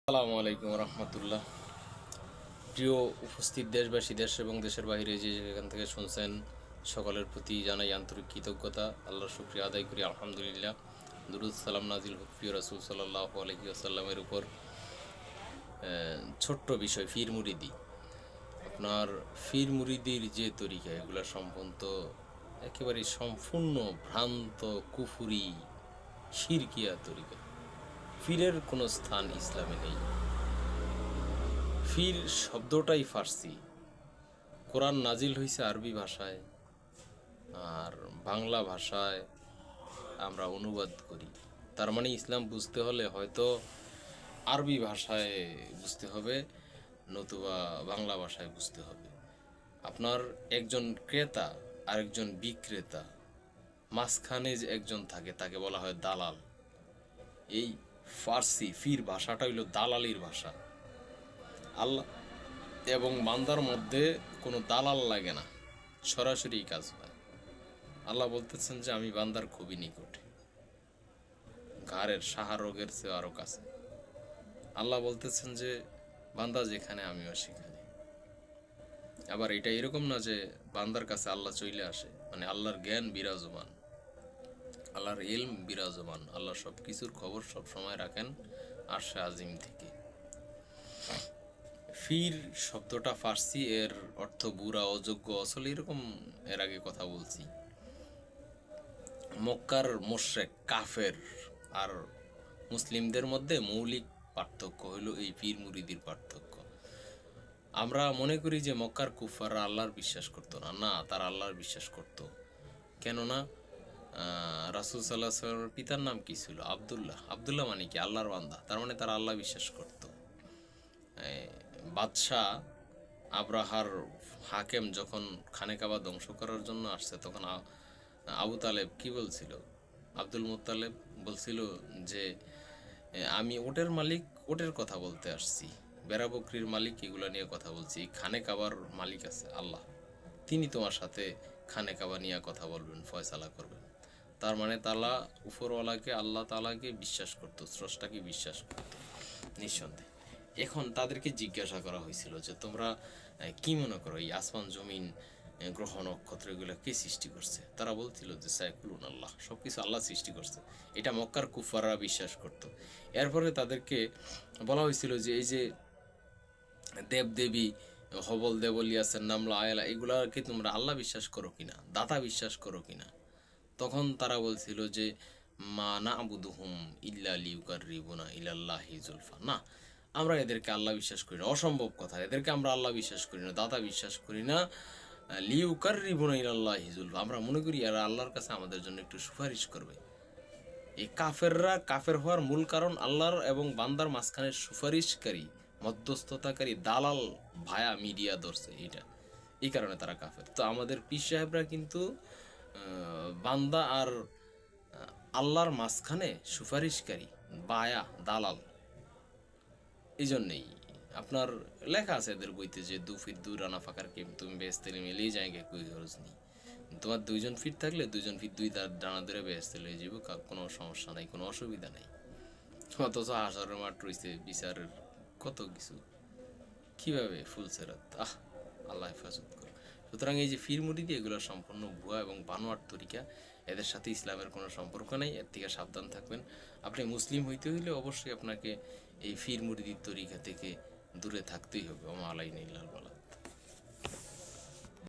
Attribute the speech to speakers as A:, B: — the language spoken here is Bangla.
A: আসসালামু আলাইকুম রহমতুল্লাহ। প্রিয় উপস্থিত দেশবাসী, দেশ এবং দেশের বাইরে যে যেখান থেকে শুনছেন, সকলের প্রতি জানাই আন্তরিক কৃতজ্ঞতা। আল্লাহর শুকরিয়া আদায় করি, আলহামদুলিল্লাহ। দুরুদ সালাম নাজিল হোক প্রিয় রাসূল সাল্লাল্লাহু আলাইহি ওয়াসাল্লামের উপর। ছোট্ট বিষয়, ফির মুরিদি। আপনার ফির মুরিদির যে তরিকা, এগুলো সম্পূর্ণ একেবারে সম্পূর্ণ ভ্রান্ত, কুফুরি, শিরকিয়া তরিকা। ফিরের কোনো স্থান ইসলামে নেই। ফির শব্দটাই ফার্সি। কোরআন নাজিল হয়েছে আরবি ভাষায়, আর বাংলা ভাষায় আমরা অনুবাদ করি। তার মানে ইসলাম বুঝতে হলে হয়তো আরবি ভাষায় বুঝতে হবে, নতুবা বাংলা ভাষায় বুঝতে হবে। আপনার একজন ক্রেতা আরেকজন বিক্রেতা, মাঝখানে যে একজন থাকে তাকে বলা হয় দালাল। এই ফার্সি ফির ভাষাটা হইল দালালির ভাষা। আল্লাহ এবং বান্দার মধ্যে কোনো দালাল লাগে না, সরাসরি কাজ হয়। আল্লাহ বলতেছেন যে আমি বান্দার খুবই নিকটে, ঘাড়ের সাহার রোগের চেয়ে আরও কাছে। আল্লাহ বলতেছেন যে বান্দা যেখানে আমিও সেখানে। আবার এটা এরকম না যে বান্দার কাছে আল্লাহ চলে আসে, মানে আল্লাহর জ্ঞান বিরাজমান, আল্লাহর ইলম বিরাজমান, আল্লাহ সব কিছুর খবর সব সময় রাখেন আরশে আজিম থেকে। ফির শব্দটা ফার্সি, এর অর্থ বুড়া, অযোগ্য, অসল, এরকম এর আগে কথা বলছি। মক্কার মোশরেক কাফের আর মুসলিমদের মধ্যে মৌলিক পার্থক্য হলো এই পীর মুরিদির পার্থক্য। আমরা মনে করি যে মক্কার কুফাররা আল্লাহর বিশ্বাস করতো না, না, তারা আল্লাহর বিশ্বাস করত। কেননা রাসূল সাল্লাল্লাহু আলাইহি ওয়াসাল্লামের পিতার নাম কি ছিল? আব্দুল্লাহ। আব্দুল্লাহ মানে কি? আল্লাহর বান্দা। তার মানে তারা আল্লাহ বিশ্বাস করত। বাদশাহ আব্রাহার হাকেম যখন খানে কাবা ধ্বংস করার জন্য আসছে, তখন আবু তালেব কি বলছিল? আব্দুল মুত্তালেব বলছিল যে আমি ওটের মালিক, ওটের কথা বলতে আসছি, বেড়া বকরির মালিক, এগুলো নিয়ে কথা বলছি। খানে কাবার মালিক আছে আল্লাহ, তিনি তোমার সাথে খানে কাবা নিয়ে কথা বলবেন, ফয়সালা করবেন। তার মানে তালা উপরওয়ালাকে, আল্লাহ তালাকে বিশ্বাস করতো, স্রষ্টাকে বিশ্বাস করতো নিঃসন্দেহে। এখন তাদেরকে জিজ্ঞাসা করা হয়েছিল যে তোমরা কি মনে করো, এই আসমান জমিন গ্রহ নক্ষত্র এগুলো কে সৃষ্টি করছে? তারা বলছিল যে সাইকুলুন আল্লাহ, সব কিছু আল্লাহ সৃষ্টি করছে। এটা মক্কার কুফাররা বিশ্বাস করত। এরপরে তাদেরকে বলা হয়েছিল যে এই যে দেবদেবী, হবল দেবলিয়াসের নামলা আয়লা, এগুলাকে তোমরা আল্লাহ বিশ্বাস করো কিনা, দাতা বিশ্বাস করো কিনা? তখন তারা বলছিল যে মা না আবুদুহুম ইল্লা লিউকাররিবুনা ইলাল্লাহি জুলফা, না, আমরা এদেরকে আল্লাহ বিশ্বাস করি না, অসম্ভব কথা, এদেরকে আমরা আল্লাহ বিশ্বাস করি না, দাতা বিশ্বাস করি না। লিউকাররিবুনা ইলাল্লাহি জুলফা, আমরা মনে করি এরা আল্লাহর কাছে আমাদের জন্য একটু সুপারিশ করবে। এই কাফেররা কাফের হওয়ার মূল কারণ আল্লাহর এবং বান্দার মাঝখানে সুপারিশকারী, মধ্যস্থতাকারী, দালাল, ভায়া মিডিয়া ধরছে, এটা এই কারণে তারা কাফের। তো আমাদের পীর সাহেবরা কিন্তু বান্দা আর আল্লাহর মাঝখানে সুপারিশকারী, বায়া, দালাল। এই জন্যেই আপনার লেখা আছে এদের বইতে যে 2 ফিট 2 রানা ফাঁকার কে তুমি বেহেস্তে মিলেই জায়গায় কই খরচ নেই। তোমার 2 জন ফিট থাকলে 2 জন ফিট 2 তার ডানা ধরে বেহেস্তে লয়ে যাব, কোনো সমস্যা নাই, কোনো অসুবিধা নেই। অথচ হাসারের মাঠ রয়েছে, বিচারের কত কিছু, কিভাবে ফুলসেরাত, আল্লাহ হেফাজত করে। সুতরাং এই যে ফির মুরিদি, এগুলো সম্পূর্ণ ভুয়া এবং বানোয়ার তরিকা, এদের সাথে ইসলামের কোনো সম্পর্ক নেই, এর থেকে সাবধান থাকবেন। আপনি মুসলিম হইতে হইলে অবশ্যই আপনাকে এই ফির মুরিদির তরিকা থেকে দূরে থাকতেই হবে। ওমা আলাইনা ইল্লাল বালাগ।